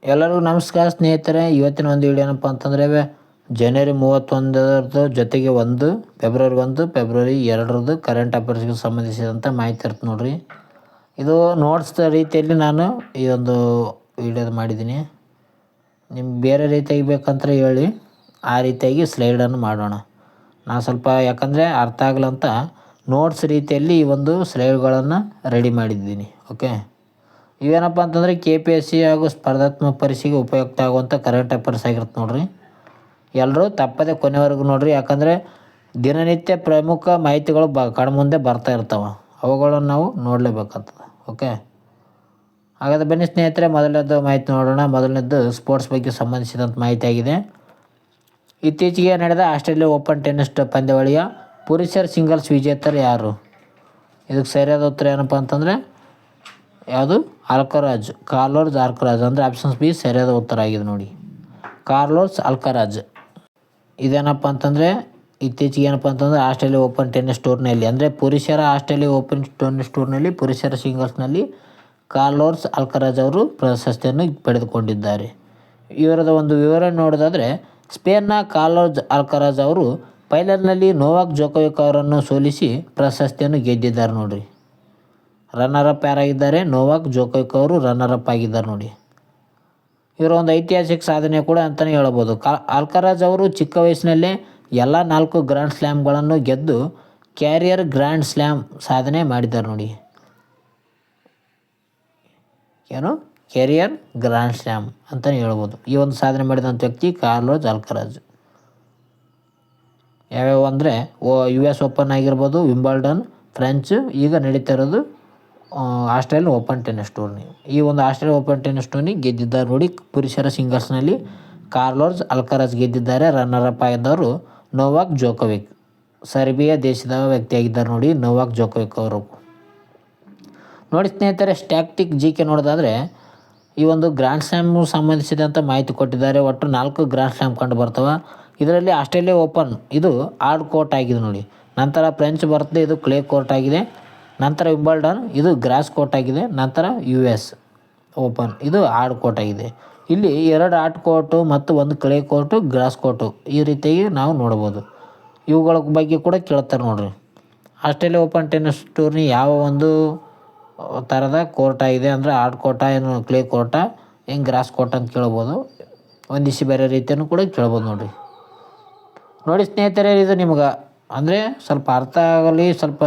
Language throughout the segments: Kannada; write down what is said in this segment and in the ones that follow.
ಎಲ್ಲರಿಗೂ ನಮಸ್ಕಾರ ಸ್ನೇಹಿತರೆ. ಇವತ್ತಿನ ಒಂದು ವಿಡಿಯೋ ಏನಪ್ಪ ಅಂತಂದರೆ ಜನವರಿ 31 ಜೊತೆಗೆ ಫೆಬ್ರವರಿ 1 ಫೆಬ್ರವರಿ 2 ಕರೆಂಟ್ ಅಫೇರ್ಸ್ಗೆ ಸಂಬಂಧಿಸಿದಂಥ ಮಾಹಿತಿ ಇರುತ್ತೆ ನೋಡಿರಿ. ಇದು ನೋಟ್ಸ್ ರೀತಿಯಲ್ಲಿ ನಾನು ಈ ಒಂದು ವಿಡಿಯೋದು ಮಾಡಿದ್ದೀನಿ. ನಿಮ್ಗೆ ಬೇರೆ ರೀತಿಯಾಗಿ ಬೇಕಂತ ಹೇಳಿ ಆ ರೀತಿಯಾಗಿ ಸ್ಲೈಡನ್ನು ಮಾಡೋಣ. ನಾನು ಸ್ವಲ್ಪ ಯಾಕಂದರೆ ಅರ್ಥ ಆಗಲಂತ ನೋಟ್ಸ್ ರೀತಿಯಲ್ಲಿ ಈ ಒಂದು ಸ್ಲೈಡ್ಗಳನ್ನು ರೆಡಿ ಮಾಡಿದ್ದೀನಿ. ಓಕೆ, ಇವೇನಪ್ಪ ಅಂತಂದರೆ KPSC ಹಾಗೂ ಸ್ಪರ್ಧಾತ್ಮಕ ಪರೀಕ್ಷೆಗೆ ಉಪಯುಕ್ತ ಆಗುವಂಥ ಕರೆಂಟ್ ಅಫೇರ್ಸ್ ಆಗಿರುತ್ತೆ ನೋಡಿರಿ. ಎಲ್ಲರೂ ತಪ್ಪದೆ ಕೊನೆವರೆಗೂ ನೋಡಿರಿ, ಯಾಕಂದರೆ ದಿನನಿತ್ಯ ಪ್ರಮುಖ ಮಾಹಿತಿಗಳು ಕಣ್ಮುಂದೆ ಬರ್ತಾ ಇರ್ತಾವೆ, ಅವುಗಳನ್ನು ನಾವು ನೋಡಲೇಬೇಕಾಗ್ತದೆ. ಓಕೆ, ಹಾಗಾದರೆ ಬನ್ನಿ ಸ್ನೇಹಿತರೆ, ಮೊದಲನೇದು ಮಾಹಿತಿ ನೋಡೋಣ. ಮೊದಲನೇದು ಸ್ಪೋರ್ಟ್ಸ್ ಬಗ್ಗೆ ಸಂಬಂಧಿಸಿದಂಥ ಮಾಹಿತಿ ಆಗಿದೆ. ಇತ್ತೀಚೆಗೆ ನಡೆದ ಆಸ್ಟ್ರೇಲಿಯಾ ಓಪನ್ ಟೆನ್ನಿಸ್ ಪಂದ್ಯಾವಳಿಯ ಪುರುಷರ ಸಿಂಗಲ್ಸ್ ವಿಜೇತರು ಯಾರು? ಇದಕ್ಕೆ ಸರಿಯಾದ ಉತ್ತರ ಏನಪ್ಪ ಅಂತಂದರೆ ಯಾವುದು? ಕಾರ್ಲೋಸ್ ಆಲ್ಕರಾಜ್ ಅಂದರೆ ಆಪ್ಷನ್ಸ್ ಬಿ ಸರಿಯಾದ ಉತ್ತರ ಆಗಿದೆ ನೋಡಿ, ಕಾರ್ಲೋಸ್ ಆಲ್ಕರಾಜ್. ಇದೇನಪ್ಪ ಅಂತಂದರೆ ಇತ್ತೀಚೆಗೆ ಏನಪ್ಪ ಅಂತಂದರೆ ಆಸ್ಟ್ರೇಲಿಯಾ ಓಪನ್ ಟೆನ್ನಿಸ್ ಟೂರ್ನಿಯಲ್ಲಿ ಅಂದರೆ ಪುರುಷರ ಆಸ್ಟ್ರೇಲಿಯಾ ಓಪನ್ ಟೆನ್ನಿಸ್ ಟೂರ್ನಲ್ಲಿ ಪುರುಷರ ಸಿಂಗಲ್ಸ್ನಲ್ಲಿ ಕಾರ್ಲೋಸ್ ಆಲ್ಕರಾಜ್ ಅವರು ಪ್ರಶಸ್ತಿಯನ್ನು ಪಡೆದುಕೊಂಡಿದ್ದಾರೆ. ಇವರದ ಒಂದು ವಿವರ ನೋಡೋದಾದರೆ, ಸ್ಪೇನ್ನ ಕಾರ್ಲೋಸ್ ಆಲ್ಕರಾಜ್ ಅವರು ಫೈನಲ್ನಲ್ಲಿ ನೋವಾಕ್ ಜೋಕೋವಿಕ್ ಅವರನ್ನು ಸೋಲಿಸಿ ಪ್ರಶಸ್ತಿಯನ್ನು ಗೆದ್ದಿದ್ದಾರೆ ನೋಡಿರಿ. ರನ್ನರ್ ಅಪ್ ಯಾರಾಗಿದ್ದಾರೆ? ನೋವಾಕ್ ಜೋಕೋವಿಕ್ ಅವರು ರನ್ನರ್ ಅಪ್ ಆಗಿದ್ದಾರೆ ನೋಡಿ. ಇವರ ಒಂದು ಐತಿಹಾಸಿಕ ಸಾಧನೆ ಕೂಡ ಅಂತಲೇ ಹೇಳ್ಬೋದು. ಆಲ್ಕರಾಜ್ ಅವರು ಚಿಕ್ಕ ವಯಸ್ಸಿನಲ್ಲೇ ಎಲ್ಲ 4 ಗ್ರ್ಯಾಂಡ್ ಸ್ಲ್ಯಾಮ್ಗಳನ್ನು ಗೆದ್ದು ಕ್ಯಾರಿಯರ್ ಗ್ರ್ಯಾಂಡ್ ಸ್ಲ್ಯಾಮ್ ಸಾಧನೆ ಮಾಡಿದ್ದಾರೆ ನೋಡಿ. ಏನು? ಕ್ಯಾರಿಯರ್ ಗ್ರ್ಯಾಂಡ್ ಸ್ಲ್ಯಾಮ್ ಅಂತಲೇ ಹೇಳ್ಬೋದು. ಈ ಒಂದು ಸಾಧನೆ ಮಾಡಿದಂಥ ವ್ಯಕ್ತಿ ಕಾರ್ಲೋಸ್ ಆಲ್ಕರಾಜ್. ಯಾವ್ಯಾವ ಅಂದರೆ US ಓಪನ್ ಆಗಿರ್ಬೋದು, ವಿಂಬಲ್ಡನ್, ಫ್ರೆಂಚ್, ಈಗ ನಡೀತಾ ಇರೋದು ಆಸ್ಟ್ರೇಲಿಯಾ ಓಪನ್ ಟೆನ್ನಿಸ್ ಟೂರ್ನಿ. ಈ ಒಂದು ಆಸ್ಟ್ರೇಲಿಯಾ ಓಪನ್ ಟೆನ್ನಿಸ್ ಟೂರ್ನಿ ಗೆದ್ದಿದ್ದಾರೆ ನೋಡಿ. ಪುರುಷರ ಸಿಂಗಲ್ಸ್ನಲ್ಲಿ ಕಾರ್ಲೋಸ್ ಆಲ್ಕರಾಜ್ ಗೆದ್ದಿದ್ದಾರೆ. ರನ್ನರ್ ಅಪ್ ಆಗಿದ್ದವರು ನೋವಾಕ್ ಜೋಕೋವಿಕ್, ಸರ್ಬಿಯಾ ದೇಶದ ವ್ಯಕ್ತಿಯಾಗಿದ್ದಾರೆ ನೋಡಿ ನೋವಾಕ್ ಜೋಕೋವಿಕ್ ಅವರು. ನೋಡಿ ಸ್ನೇಹಿತರೆ, ಸ್ಟ್ಯಾಟಿಕ್ GK ನೋಡೋದಾದರೆ ಈ ಒಂದು ಗ್ರ್ಯಾಂಡ್ ಸ್ಲ್ಯಾಮ್ ಸಂಬಂಧಿಸಿದಂಥ ಮಾಹಿತಿ ಕೊಟ್ಟಿದ್ದಾರೆ. ಒಟ್ಟು 4 ಗ್ರ್ಯಾಂಡ್ ಸ್ಲ್ಯಾಮ್ ಕಂಡು ಬರ್ತವೆ. ಇದರಲ್ಲಿ ಆಸ್ಟ್ರೇಲಿಯಾ ಓಪನ್ ಇದು ಹಾರ್ಡ್ ಕೋರ್ಟ್ ಆಗಿದೆ ನೋಡಿ. ನಂತರ ಫ್ರೆಂಚ್ ಬರ್ತದೆ, ಇದು ಕ್ಲೇ ಕೋರ್ಟ್ ಆಗಿದೆ. ನಂತರ ವಿಂಬಲ್ಡನ್ ಇದು ಗ್ರಾಸ್ ಕೋರ್ಟ್ ಆಗಿದೆ. ನಂತರ US ಓಪನ್ ಇದು ಹಾರ್ಡ್ ಕೋರ್ಟ್ ಆಗಿದೆ. ಇಲ್ಲಿ 2 ಹಾರ್ಡ್ ಕೋರ್ಟು ಮತ್ತು 1 ಕ್ಲೇ ಕೋರ್ಟು, ಗ್ರಾಸ್ ಕೋರ್ಟು ಈ ರೀತಿಯಾಗಿ ನಾವು ನೋಡ್ಬೋದು. ಇವುಗಳ ಬಗ್ಗೆ ಕೂಡ ಕೇಳ್ತಾರೆ ನೋಡಿರಿ. ಆಸ್ಟ್ರೇಲಿಯಾ ಓಪನ್ ಟೆನ್ನಿಸ್ ಟೂರ್ನಿ ಯಾವ ಒಂದು ಥರದ ಕೋರ್ಟ್ ಆಗಿದೆ ಅಂದರೆ ಹಾರ್ಡ್ ಕೋರ್ಟಾ, ಏನು ಕ್ಲೇ ಕೋರ್ಟಾ, ಹೆಂಗೆ ಗ್ರಾಸ್ ಕೋರ್ಟ್ ಅಂತ ಕೇಳ್ಬೋದು. ಒಂದಿಷ್ಟು ಬೇರೆ ರೀತಿಯನ್ನು ಕೂಡ ಕೇಳ್ಬೋದು ನೋಡಿರಿ. ನೋಡಿ ಸ್ನೇಹಿತರೆ, ಇದು ನಿಮ್ಗೆ ಅಂದರೆ ಸ್ವಲ್ಪ ಅರ್ಥ ಆಗಲಿ, ಸ್ವಲ್ಪ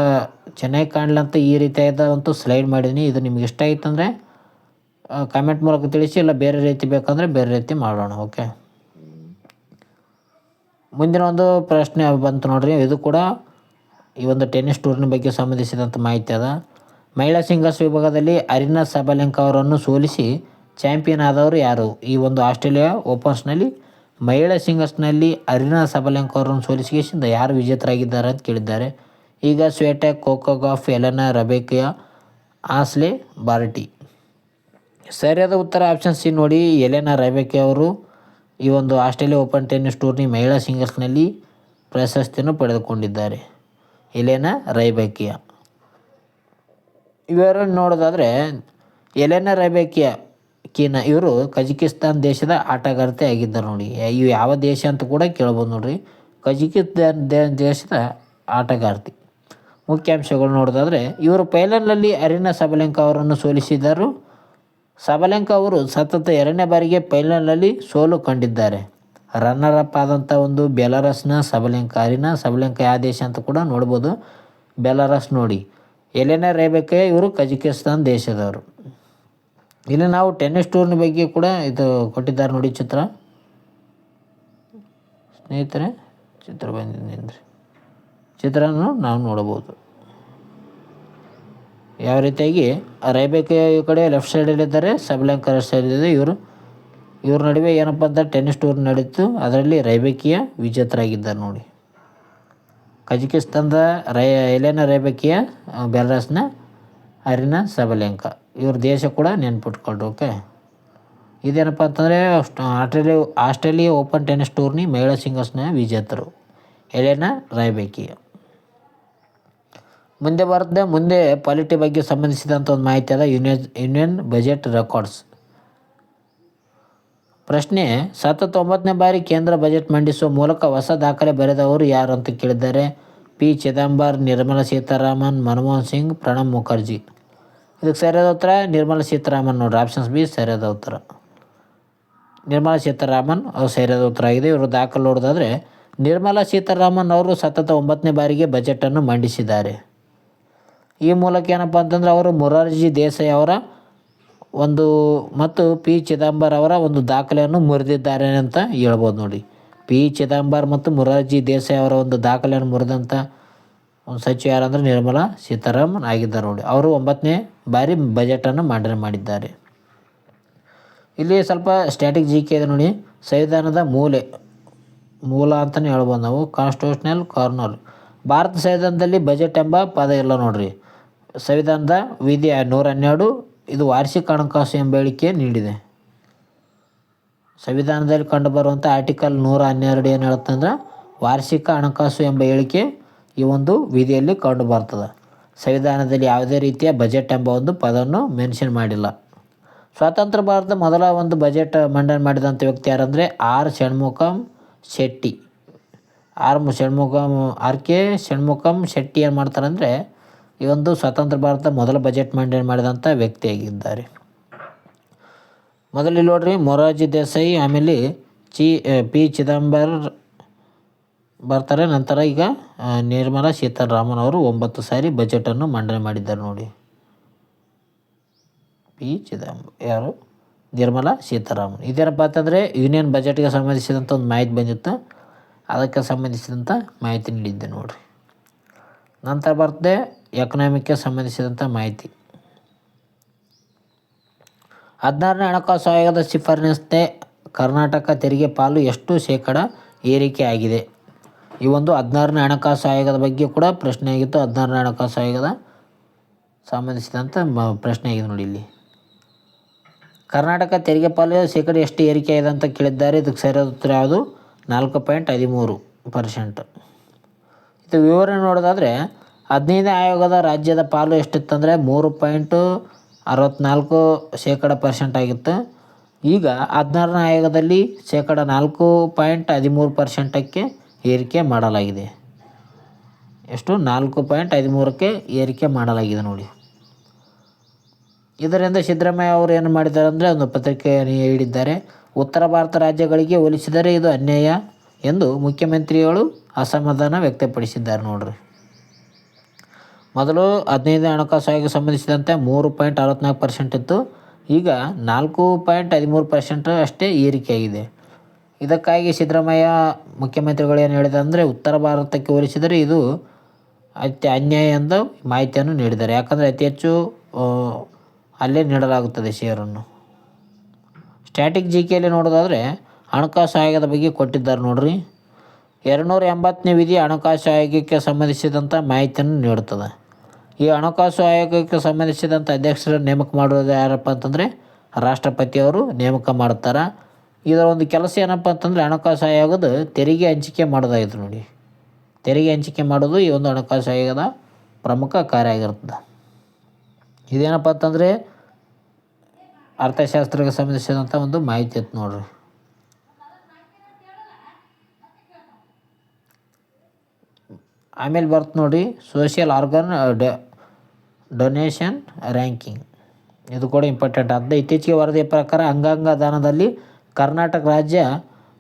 ಚೆನ್ನಾಗಿ ಕಾಣಲಂತ ಈ ರೀತಿಯಾದಂಥ ಸ್ಲೈಡ್ ಮಾಡಿದ್ದೀನಿ. ಇದು ನಿಮ್ಗೆ ಇಷ್ಟ ಆಯಿತು ಅಂದರೆ ಕಾಮೆಂಟ್ ಮೂಲಕ ತಿಳಿಸಿ, ಇಲ್ಲ ಬೇರೆ ರೀತಿ ಬೇಕಂದರೆ ಬೇರೆ ರೀತಿ ಮಾಡೋಣ. ಓಕೆ, ಮುಂದಿನ ಒಂದು ಪ್ರಶ್ನೆ ಬಂತು ನೋಡಿರಿ. ಇದು ಕೂಡ ಈ ಒಂದು ಟೆನ್ನಿಸ್ ಟೂರ್ನಿ ಬಗ್ಗೆ ಸಂಬಂಧಿಸಿದಂಥ ಮಾಹಿತಿ ಅದ. ಮಹಿಳಾ ಸಿಂಗಲ್ಸ್ ವಿಭಾಗದಲ್ಲಿ ಅರಿನಾ ಸಬಲೆಂಕಾ ಅವರನ್ನು ಸೋಲಿಸಿ ಚಾಂಪಿಯನ್ ಆದವರು ಯಾರು? ಈ ಒಂದು ಆಸ್ಟ್ರೇಲಿಯಾ ಓಪನ್ಸ್ನಲ್ಲಿ ಮಹಿಳಾ ಸಿಂಗಲ್ಸ್ನಲ್ಲಿ ಅರಿನಾ ಸಬಲೆಂಕಾ ಅವರನ್ನು ಸೋಲಿಸಿದ ಯಾರು ವಿಜೇತರಾಗಿದ್ದಾರೆ ಅಂತ ಕೇಳಿದ್ದಾರೆ. ಈಗ Swiatek, Coco Gauff, Elena Rybakina, Ashleigh Barty. ಸರಿಯಾದ ಉತ್ತರ ಆಪ್ಷನ್ ಸಿ ನೋಡಿ, ಎಲೆನಾ ರೈಬಾಕಿಯಾ ಅವರು ಈ ಒಂದು ಆಸ್ಟ್ರೇಲಿಯಾ ಓಪನ್ ಟೆನ್ನಿಸ್ ಟೂರ್ನಿ ಮಹಿಳಾ ಸಿಂಗಲ್ಸ್ನಲ್ಲಿ ಪ್ರಶಸ್ತಿಯನ್ನು ಪಡೆದುಕೊಂಡಿದ್ದಾರೆ. ಎಲೆನಾ ರೈಬಾಕಿಯಾ. ಇವರನ್ನು ನೋಡೋದಾದರೆ ಎಲೆನಾ ರೈಬಾಕಿಯಾ ಇವರು ಕಜಕಿಸ್ತಾನ್ ದೇಶದ ಆಟಗಾರ್ತಿ ಆಗಿದ್ದಾರೆ ನೋಡಿ. ಇವು ಯಾವ ದೇಶ ಅಂತ ಕೂಡ ಕೇಳ್ಬೋದು ನೋಡಿರಿ. ಕಜಕಿಸ್ತಾನ್ ದೇಶದ ಆಟಗಾರ್ತಿ. ಮುಖ್ಯಾಂಶಗಳು ನೋಡೋದಾದರೆ ಇವರು ಫೈನಲ್ನಲ್ಲಿ ಅರಿನಾ ಸಬಲೆಂಕಾ ಅವರನ್ನು ಸೋಲಿಸಿದರು. ಸಬಲೆಂಕಾ ಅವರು ಸತತ 2ನೇ ಬಾರಿಗೆ ಫೈನಲ್ನಲ್ಲಿ ಸೋಲು ಕಂಡಿದ್ದಾರೆ. ರನ್ನರ್ ಅಪ್ ಆದಂಥ ಒಂದು ಬೆಲಾರಸ್ನ ಅರಿನಾ ಸಬಲೆಂಕಾ ಯಾವ ದೇಶ ಅಂತ ಕೂಡ ನೋಡ್ಬೋದು. ಬೆಲಾರಸ್ ನೋಡಿ. ಎಲೆನಾ ರೈಬಾಕಿಯಾ ಇವರು ಕಜಕಿಸ್ತಾನ್ ದೇಶದವರು. ಇಲ್ಲಿ ನಾವು ಟೆನ್ನಿಸ್ ಟೂರ್ನಿ ಬಗ್ಗೆ ಕೂಡ ಇದು ಕೊಟ್ಟಿದ್ದಾರೆ ನೋಡಿ ಚಿತ್ರ. ಸ್ನೇಹಿತರೆ, ಚಿತ್ರ ಬಂದಿದ್ದೀನಿ, ಚಿತ್ರನ ನಾವು ನೋಡಬಹುದು. ಯಾವ ರೀತಿಯಾಗಿ ರೈಬಾಕಿಯಾ ಈ ಕಡೆ ಲೆಫ್ಟ್ ಸೈಡಲ್ಲಿದ್ದಾರೆ, ಸಬಲೆಂಕಾ ರೈಟ್ ಸೈಡಲ್ಲಿದೆ. ಇವ್ರ ನಡುವೆ ಏನಪ್ಪ ಅಂತ ಟೆನ್ನಿಸ್ ಟೂರ್ ನಡೀತು. ಅದರಲ್ಲಿ ರೈಬಾಕಿಯಾ ವಿಜೇತರಾಗಿದ್ದಾರೆ ನೋಡಿ. ಕಜಕಿಸ್ತಾನದ ಎಲೆನಾ ರೈಬಾಕಿಯಾ, ಬೆಲಾರಸ್ನ ಅರಿನಾ ಸಬಲೆಂಕಾ. ಇವ್ರ ದೇಶ ಕೂಡ ನೆನ್ಪಿಟ್ಕೊಳ್ರಿ. ಓಕೆ, ಇದೇನಪ್ಪ ಅಂತಂದರೆ ಆಸ್ಟ್ರೇಲಿಯಾ ಓಪನ್ ಟೆನ್ನಿಸ್ ಟೂರ್ನಿ ಮಹಿಳಾ ಸಿಂಗಲ್ಸ್ನ ವಿಜೇತರು ಎಲೆನಾ ರೈಬಾಕಿಯಾ. ಮುಂದೆ ಪಾಲಿಟಿ ಬಗ್ಗೆ ಸಂಬಂಧಿಸಿದಂಥ ಒಂದು ಮಾಹಿತಿ ಅದ. Union budget records. ಪ್ರಶ್ನೆ, ಸತತ 9ನೇ ಬಾರಿ ಕೇಂದ್ರ ಬಜೆಟ್ ಮಂಡಿಸುವ ಮೂಲಕ ಹೊಸ ದಾಖಲೆ ಬರೆದವರು ಯಾರು ಅಂತ ಕೇಳಿದ್ದಾರೆ. ಪಿ. ಚಿದಂಬರ್, ನಿರ್ಮಲಾ ಸೀತಾರಾಮನ್, ಮನಮೋಹನ್ ಸಿಂಗ್, ಪ್ರಣಬ್ ಮುಖರ್ಜಿ. ಇದಕ್ಕೆ ಸರಿಯಾದ ಉತ್ತರ ನಿರ್ಮಲಾ ಸೀತಾರಾಮನ್ ನೋಡ್ರಿ. ಆಪ್ಷನ್ಸ್ ಬಿ ಸರಿಯಾದ ಉತ್ತರ. ನಿರ್ಮಲಾ ಸೀತಾರಾಮನ್ ಅವ್ರು ಸರಿಯಾದ ಉತ್ತರ ಆಗಿದೆ. ಇವರು ದಾಖಲೆ ನೋಡೋದಾದರೆ ನಿರ್ಮಲಾ ಸೀತಾರಾಮನ್ ಅವರು ಸತತ 9ನೇ ಬಾರಿಗೆ ಬಜೆಟನ್ನು ಮಂಡಿಸಿದ್ದಾರೆ. ಈ ಮೂಲಕ ಏನಪ್ಪ ಅಂತಂದರೆ ಅವರು ಮೊರಾರ್ಜಿ ದೇಸಾಯಿ ಅವರ ಒಂದು ಮತ್ತು ಪಿ. ಚಿದಂಬರ್ ಅವರ ಒಂದು ದಾಖಲೆಯನ್ನು ಮುರಿದಿದ್ದಾರೆ ಅಂತ ಹೇಳ್ಬೋದು ನೋಡಿ. ಪಿ. ಚಿದಂಬರ್ ಮತ್ತು ಮೊರಾರ್ಜಿ ದೇಸಾಯಿ ಅವರ ಒಂದು ದಾಖಲೆಯನ್ನು ಮುರಿದಂಥ ಒಂದು ಸಚಿವ ಯಾರಂದರೆ ನಿರ್ಮಲಾ ಸೀತಾರಾಮನ್ ಆಗಿದ್ದಾರೆ ನೋಡಿ. ಅವರು 9ನೇ ಬಾರಿ ಬಜೆಟನ್ನು ಮಂಡನೆ ಮಾಡಿದ್ದಾರೆ. ಇಲ್ಲಿ ಸ್ವಲ್ಪ ಸ್ಟ್ಯಾಟಿಕ್ ಜಿಕೆ ಇದೆ ನೋಡಿ. ಸಂವಿಧಾನದ ಮೂಲ ಅಂತಲೇ ಹೇಳ್ಬೋದು ನಾವು. Constitutional corner. ಭಾರತ ಸಂವಿಧಾನದಲ್ಲಿ ಬಜೆಟ್ ಎಂಬ ಪದ ಇಲ್ಲ ನೋಡ್ರಿ. ಸಂವಿಧಾನದ ವಿಧಿ 112 ಇದು ವಾರ್ಷಿಕ ಹಣಕಾಸು ಎಂಬ ಹೇಳಿಕೆ ನೀಡಿದೆ. ಸಂವಿಧಾನದಲ್ಲಿ ಕಂಡುಬರುವಂಥ ಆರ್ಟಿಕಲ್ 112 ಏನು ಹೇಳುತ್ತಂದ್ರೆ ವಾರ್ಷಿಕ ಹಣಕಾಸು ಎಂಬ ಹೇಳಿಕೆ ಈ ಒಂದು ವಿಧಿಯಲ್ಲಿ ಕಂಡು ಬರ್ತದೆ. ಸಂವಿಧಾನದಲ್ಲಿ ಯಾವುದೇ ರೀತಿಯ ಬಜೆಟ್ ಎಂಬ ಒಂದು ಪದವನ್ನು ಮೆನ್ಷನ್ ಮಾಡಿಲ್ಲ. ಸ್ವತಂತ್ರ ಭಾರತ ಮೊದಲ ಒಂದು ಬಜೆಟ್ ಮಂಡನೆ ಮಾಡಿದಂಥ ವ್ಯಕ್ತಿ ಯಾರಂದರೆ ಆರ್. ಷಣ್ಮುಖಂ ಶೆಟ್ಟಿ. ಆರ್.ಕೆ. ಷಣ್ಮುಖಂ ಶೆಟ್ಟಿ ಏನು ಮಾಡ್ತಾರಂದರೆ ಈ ಒಂದು ಸ್ವತಂತ್ರ ಭಾರತ ಮೊದಲ ಬಜೆಟ್ ಮಂಡನೆ ಮಾಡಿದಂಥ ವ್ಯಕ್ತಿಯಾಗಿದ್ದಾರೆ. ಮೊದಲು ನೋಡ್ರಿ ಮೊರಾರ್ಜಿ ದೇಸಾಯಿ, ಆಮೇಲೆ ಪಿ. ಚಿದಂಬರ್ ಬರ್ತಾರೆ. ನಂತರ ಈಗ ನಿರ್ಮಲಾ ಸೀತಾರಾಮನ್ ಅವರು 9 ಸಾರಿ ಬಜೆಟನ್ನು ಮಂಡನೆ ಮಾಡಿದ್ದಾರೆ ನೋಡಿ. ಪಿ. ಚಿದಂಬರ್ ಯಾರು? ನಿರ್ಮಲಾ ಸೀತಾರಾಮನ್. ಇದೇನಪ್ಪ ಅಂತಂದರೆ ಯೂನಿಯನ್ ಬಜೆಟ್ಗೆ ಸಂಬಂಧಿಸಿದಂಥ ಒಂದು ಮಾಹಿತಿ ಬಂದಿತ್ತು, ಅದಕ್ಕೆ ಸಂಬಂಧಿಸಿದಂಥ ಮಾಹಿತಿ ನೀಡಿದ್ದೆ ನೋಡಿರಿ. ನಂತರ ಬರ್ತದೆ ಎಕನಾಮಿಕ್ಗೆ ಸಂಬಂಧಿಸಿದಂಥ ಮಾಹಿತಿ. 16ನೇ ಹಣಕಾಸು ಆಯೋಗದ ಶಿಫಾರಸ್ಸಿನಂತೆ ಕರ್ನಾಟಕ ತೆರಿಗೆ ಪಾಲು ಎಷ್ಟು ಶೇಕಡ ಏರಿಕೆ ಆಗಿದೆ? ಈ ಒಂದು 16ನೇ ಹಣಕಾಸು ಆಯೋಗದ ಬಗ್ಗೆ ಕೂಡ ಪ್ರಶ್ನೆ ಆಗಿತ್ತು. 16ನೇ ಹಣಕಾಸು ಆಯೋಗದ ಸಂಬಂಧಿಸಿದಂಥ ಪ್ರಶ್ನೆ ಆಗಿದೆ ನೋಡಿ. ಇಲ್ಲಿ ಕರ್ನಾಟಕ ತೆರಿಗೆ ಪಾಲು ಶೇಕಡ ಎಷ್ಟು ಏರಿಕೆ ಆಗಿದೆ ಅಂತ ಕೇಳಿದ್ದಾರೆ. ಇದಕ್ಕೆ ಸರಿಯಾದ ಉತ್ತರ ಯಾವುದು? 4.13%. ಇದು ವಿವರಣೆ ನೋಡೋದಾದರೆ 15ನೇ ಆಯೋಗದ ರಾಜ್ಯದ ಪಾಲು ಎಷ್ಟಿತ್ತಂದರೆ 3.64% ಆಗಿತ್ತು. ಈಗ 16ನೇ ಆಯೋಗದಲ್ಲಿ ಶೇಕಡ 4.13%ಕ್ಕೆ ಏರಿಕೆ ಮಾಡಲಾಗಿದೆ. ಎಷ್ಟು? 4.13ಕ್ಕೆ ಏರಿಕೆ ಮಾಡಲಾಗಿದೆ ನೋಡಿ. ಇದರಿಂದ ಸಿದ್ದರಾಮಯ್ಯ ಅವರು ಏನು ಮಾಡಿದ್ದಾರೆ ಅಂದರೆ ಒಂದು ಪತ್ರಿಕೆಯನ್ನು ನೀಡಿದ್ದಾರೆ. ಉತ್ತರ ಭಾರತ ರಾಜ್ಯಗಳಿಗೆ ಹೋಲಿಸಿದರೆ ಇದು ಅನ್ಯಾಯ ಎಂದು ಮುಖ್ಯಮಂತ್ರಿಗಳು ಅಸಮಾಧಾನ ವ್ಯಕ್ತಪಡಿಸಿದ್ದಾರೆ ನೋಡ್ರಿ. ಮೊದಲು 15ನೇ ಹಣಕಾಸು ಆಯೋಗಕ್ಕೆ ಸಂಬಂಧಿಸಿದಂತೆ 3.64% ಇತ್ತು. ಈಗ 4.13% ಅಷ್ಟೇ ಏರಿಕೆಯಾಗಿದೆ. ಇದಕ್ಕಾಗಿ ಸಿದ್ದರಾಮಯ್ಯ ಮುಖ್ಯಮಂತ್ರಿಗಳು ಏನು ಹೇಳಿದ್ದಾರೆ ಅಂದರೆ ಉತ್ತರ ಭಾರತಕ್ಕೆ ಹೋಲಿಸಿದರೆ ಇದು ಅನ್ಯಾಯ ಎಂದು ಮಾಹಿತಿಯನ್ನು ನೀಡಿದ್ದಾರೆ. ಯಾಕಂದರೆ ಅತಿ ಹೆಚ್ಚು ಅಲ್ಲೇ ನೀಡಲಾಗುತ್ತದೆ ಷೇರನ್ನು. ಸ್ಟ್ಯಾಟಿಕ್ ಜಿಕೆಯಲ್ಲಿ ನೋಡೋದಾದರೆ ಹಣಕಾಸು ಆಯೋಗದ ಬಗ್ಗೆ ಕೊಟ್ಟಿದ್ದಾರೆ ನೋಡ್ರಿ. 280ನೇ ವಿಧಿ ಹಣಕಾಸು ಆಯೋಗಕ್ಕೆ ಸಂಬಂಧಿಸಿದಂಥ ಮಾಹಿತಿಯನ್ನು ನೀಡುತ್ತದೆ. ಈ ಹಣಕಾಸು ಆಯೋಗಕ್ಕೆ ಸಂಬಂಧಿಸಿದಂಥ ಅಧ್ಯಕ್ಷರನ್ನು ನೇಮಕ ಮಾಡೋದು ಯಾರಪ್ಪ ಅಂತಂದರೆ ರಾಷ್ಟ್ರಪತಿಯವರು ನೇಮಕ ಮಾಡ್ತಾರೆ. ಇದರ ಒಂದು ಕೆಲಸ ಏನಪ್ಪ ಅಂತಂದರೆ ಹಣಕಾಸು ಆಯೋಗದ ತೆರಿಗೆ ಹಂಚಿಕೆ ಮಾಡೋದಾಗಿತ್ತು ನೋಡಿ. ತೆರಿಗೆ ಹಂಚಿಕೆ ಮಾಡೋದು ಈ ಒಂದು ಹಣಕಾಸು ಆಯೋಗದ ಪ್ರಮುಖ ಕಾರ್ಯ ಆಗಿರ್ತದೆ. ಇದೇನಪ್ಪ ಅಂತಂದರೆ ಅರ್ಥಶಾಸ್ತ್ರಕ್ಕೆ ಸಂಬಂಧಿಸಿದಂಥ ಒಂದು ಮಾಹಿತಿ ಇತ್ತು ನೋಡ್ರಿ. ಆಮೇಲೆ ಬರ್ತು ನೋಡಿ ಸೋಷಿಯಲ್ ಆರ್ಗನ್ ಡೊನೇಷನ್ ರ್ಯಾಂಕಿಂಗ್. ಇದು ಕೂಡ ಇಂಪಾರ್ಟೆಂಟ್ ಆಗಿದೆ. ಇತ್ತೀಚೆಗೆ ವರದಿಯ ಪ್ರಕಾರ ಅಂಗಾಂಗ ದಾನದಲ್ಲಿ ಕರ್ನಾಟಕ ರಾಜ್ಯ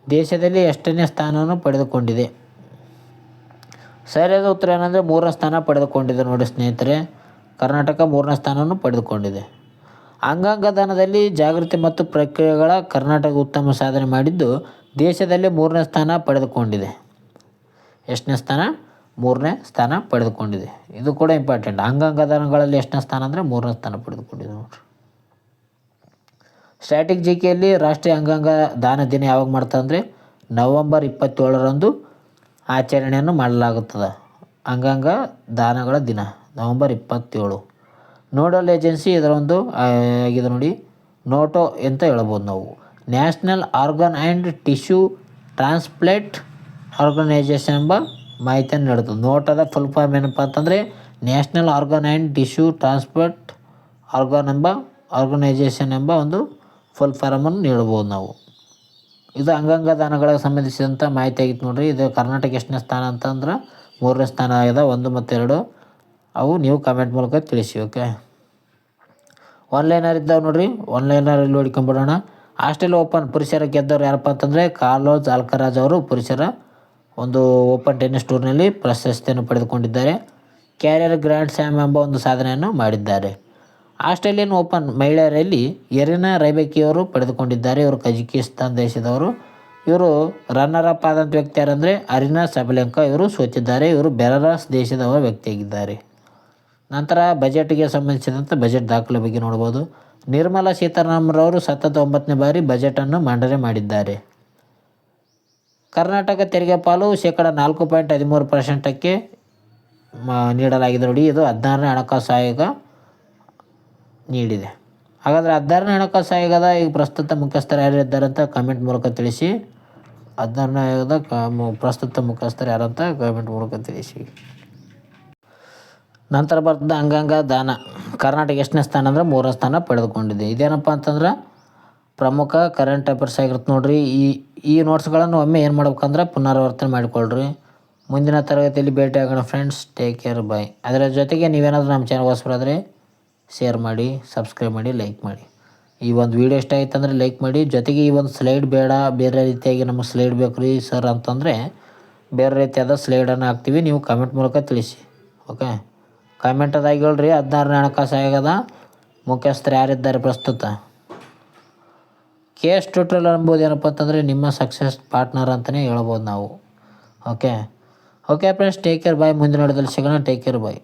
ದೇಶದಲ್ಲಿ ಎಷ್ಟನೇ ಸ್ಥಾನವನ್ನು ಪಡೆದುಕೊಂಡಿದೆ? ಸರಿಯಾದ ಉತ್ತರ ಏನಂದರೆ 3ನೇ ಸ್ಥಾನ ಪಡೆದುಕೊಂಡಿದೆ ನೋಡಿ ಸ್ನೇಹಿತರೆ. ಕರ್ನಾಟಕ 3ನೇ ಸ್ಥಾನವನ್ನು ಪಡೆದುಕೊಂಡಿದೆ. ಅಂಗಾಂಗ ದಾನದಲ್ಲಿ ಜಾಗೃತಿ ಮತ್ತು ಪ್ರಕ್ರಿಯೆಗಳ ಕರ್ನಾಟಕ ಉತ್ತಮ ಸಾಧನೆ ಮಾಡಿದ್ದು ದೇಶದಲ್ಲಿ 3ನೇ ಸ್ಥಾನ ಪಡೆದುಕೊಂಡಿದೆ. ಎಷ್ಟನೇ ಸ್ಥಾನ? 3ನೇ ಸ್ಥಾನ ಪಡೆದುಕೊಂಡಿದೆ. ಇದು ಕೂಡ ಇಂಪಾರ್ಟೆಂಟ್. ಅಂಗಾಂಗ ದಾನಗಳಲ್ಲಿ ಎಷ್ಟನೇ ಸ್ಥಾನ ಅಂದರೆ 3ನೇ ಸ್ಥಾನ ಪಡೆದುಕೊಂಡಿದೆ ನೋಡಿರಿ. ಸ್ಟ್ಯಾಟಿಕ್ ಜಿಕೆಯಲ್ಲಿ ರಾಷ್ಟ್ರೀಯ ಅಂಗಾಂಗ ದಾನ ದಿನ ಯಾವಾಗ ಮಾಡ್ತಾರೆ ಅಂದರೆ ನವೆಂಬರ್ 27ರಂದು ಆಚರಣೆಯನ್ನು ಮಾಡಲಾಗುತ್ತದೆ. ಅಂಗಾಂಗ ದಾನಗಳ ದಿನ ನವೆಂಬರ್ 27. ನೋಡಲ್ ಏಜೆನ್ಸಿ ಇದರ ಒಂದು ಆಗಿದೆ ನೋಡಿ, ನೋಟೋ ಅಂತ ಹೇಳ್ಬೋದು ನಾವು. National organ and tissue transplant organisation ಎಂಬ ಮಾಹಿತಿಯನ್ನು ನೀಡುತ್ತದೆ. ನೋಟದ ಫುಲ್ ಫಾರ್ಮ್ ಏನಪ್ಪ ಅಂತಂದರೆ national organ and tissue transplant organisation ಎಂಬ ಒಂದು ಫುಲ್ ಫಾರ್ಮನ್ನು ನೀಡ್ಬೋದು ನಾವು. ಇದು ಅಂಗಾಂಗ ದಾನಗಳಿಗೆ ಸಂಬಂಧಿಸಿದಂಥ ಮಾಹಿತಿ ಆಗಿತ್ತು ನೋಡಿರಿ. ಇದು ಕರ್ನಾಟಕ ಎಷ್ಟನೇ ಸ್ಥಾನ ಅಂತಂದ್ರೆ 3ನೇ ಸ್ಥಾನ ಆಗಿದೆ. 1 ಮತ್ತು 2 ಅವು ನೀವು ಕಮೆಂಟ್ ಮೂಲಕ ತಿಳಿಸಿ. ಓಕೆ, ಆನ್ಲೈನರ್ ಇದ್ದಾವೆ ನೋಡಿರಿ. ಆನ್ಲೈನರಲ್ಲಿ ನೋಡ್ಕೊಂಬಿಡೋಣ. ಆಸ್ಟ್ರೇಲಿಯಾ ಓಪನ್ ಪುರುಷರ ಗೆದ್ದವರು ಯಾರಪ್ಪ ಅಂತಂದರೆ ಕಾರ್ಲೋಸ್ ಅಲ್ಕರಾಜ್ ಅವರು ಪುರುಷರ ಒಂದು ಓಪನ್ ಟೆನ್ನಿಸ್ ಟೂರ್ನಲ್ಲಿ ಪ್ರಶಸ್ತಿಯನ್ನು ಪಡೆದುಕೊಂಡಿದ್ದಾರೆ. ಕ್ಯಾರಿಯರ್ ಗ್ರ್ಯಾಂಡ್ ಸ್ಲಾಮ್ ಎಂಬ ಒಂದು ಸಾಧನೆಯನ್ನು ಮಾಡಿದ್ದಾರೆ. ಆಸ್ಟ್ರೇಲಿಯನ್ ಓಪನ್ ಮಹಿಳೆಯರಲ್ಲಿ ಎರಿನಾ ರೈಬಾಕಿಯವರು ಪಡೆದುಕೊಂಡಿದ್ದಾರೆ. ಇವರು ಕಜಕಿಸ್ತಾನ್ ದೇಶದವರು. ಇವರು ರನ್ನರ್ ಅಪ್ ಆದಂಥ ವ್ಯಕ್ತಿ ಯಾರಂದರೆ ಅರಿನಾ ಸಬಲೆಂಕಾ ಇವರು ಸೋತಿದ್ದಾರೆ. ಇವರು ಬೆಲಾರಸ್ ದೇಶದವರ ವ್ಯಕ್ತಿಯಾಗಿದ್ದಾರೆ. ನಂತರ ಬಜೆಟ್ಗೆ ಸಂಬಂಧಿಸಿದಂಥ ಬಜೆಟ್ ದಾಖಲೆ ಬಗ್ಗೆ ನೋಡ್ಬೋದು. ನಿರ್ಮಲಾ ಸೀತಾರಾಮನ್ರವರು ಸತತ 9ನೇ ಬಾರಿ ಬಜೆಟನ್ನು ಮಂಡನೆ ಮಾಡಿದ್ದಾರೆ. ಕರ್ನಾಟಕ ತೆರಿಗೆ ಪಾಲು -4.13%ಕ್ಕೆ ನೀಡಲಾಗಿದೆ ನೋಡಿ. ಇದು 16ನೇ ಹಣಕಾಸು ಆಯೋಗ ನೀಡಿದೆ. ಹಾಗಾದರೆ 16ನೇ ಹಣಕಾಸು ಆಯೋಗದ ಈಗ ಪ್ರಸ್ತುತ ಮುಖ್ಯಸ್ಥರು ಯಾರಿದ್ದಾರೆ ಅಂತ ಕಮೆಂಟ್ ಮೂಲಕ ತಿಳಿಸಿ. 16ನೇ ಆಯೋಗದ ಪ್ರಸ್ತುತ ಮುಖ್ಯಸ್ಥರು ಯಾರಂತ ಕಮೆಂಟ್ ಮೂಲಕ ತಿಳಿಸಿ. ನಂತರ ಬರ್ತದೆ ಅಂಗಾಂಗ ದಾನ. ಕರ್ನಾಟಕ ಎಷ್ಟನೇ ಸ್ಥಾನ ಅಂದರೆ 3ನೇ ಸ್ಥಾನ ಪಡೆದುಕೊಂಡಿದೆ. ಇದೇನಪ್ಪ ಅಂತಂದ್ರೆ ಪ್ರಮುಖ ಕರೆಂಟ್ ಅಫೇರ್ಸ್ ಆಗಿರುತ್ತೆ ನೋಡಿರಿ. ಈ ನೋಟ್ಸ್ಗಳನ್ನು ಒಮ್ಮೆ ಏನು ಮಾಡ್ಬೇಕಂದ್ರೆ ಪುನರಾವರ್ತನೆ ಮಾಡಿಕೊಳ್ಳ್ರಿ. ಮುಂದಿನ ತರಗತಿಯಲ್ಲಿ ಭೇಟಿ ಆಗೋಣ ಫ್ರೆಂಡ್ಸ್. ಟೇಕ್ ಕೇರ್, ಬಾಯ್. ಅದರ ಜೊತೆಗೆ ನೀವೇನಾದರೂ ನಮ್ಮ ಚಾನಲ್ ಹೊಸಬರಾದರೆ ಶೇರ್ ಮಾಡಿ, ಸಬ್ಸ್ಕ್ರೈಬ್ ಮಾಡಿ, ಲೈಕ್ ಮಾಡಿ. ಈ ಒಂದು ವಿಡಿಯೋ ಇಷ್ಟ ಆಯ್ತು ಅಂದರೆ ಲೈಕ್ ಮಾಡಿ. ಜೊತೆಗೆ ಈ ಒಂದು ಸ್ಲೈಡ್ ಬೇಡ, ಬೇರೆ ರೀತಿಯಾಗಿ ನಮಗೆ ಸ್ಲೈಡ್ ಬೇಕು ರೀ ಸರ್ ಅಂತಂದರೆ ಬೇರೆ ರೀತಿಯಾದ ಸ್ಲೈಡನ್ನು ಹಾಕ್ತೀವಿ. ನೀವು ಕಮೆಂಟ್ ಮೂಲಕ ತಿಳಿಸಿ. ಓಕೆ, ಕಮೆಂಟ್ ಅದಾಗಿ ಹೇಳ್ರಿ. 16ನೇ ಹಣಕಾಸು ಆಯೋಗದ ಮುಖ್ಯಸ್ಥರು ಯಾರಿದ್ದಾರೆ ಪ್ರಸ್ತುತ? KS ಟ್ಯೂಟೋರಿಯಲ್ ಅನ್ಬೋದು. ಏನಪ್ಪ ಅಂತಂದರೆ ನಿಮ್ಮ ಸಕ್ಸಸ್ ಪಾರ್ಟ್ನರ್ ಅಂತಲೇ ಹೇಳ್ಬೋದು ನಾವು. ಓಕೆ ಫ್ರೆಂಡ್ಸ್, ಟೇಕ್ ಕೇರ್, ಬಾಯ್. ಮುಂದಿನ ವಿಡಿಯೋದಲ್ಲಿ ಸಿಗೋಣ. ಟೇಕ್ ಕೇರ್, ಬಾಯ್.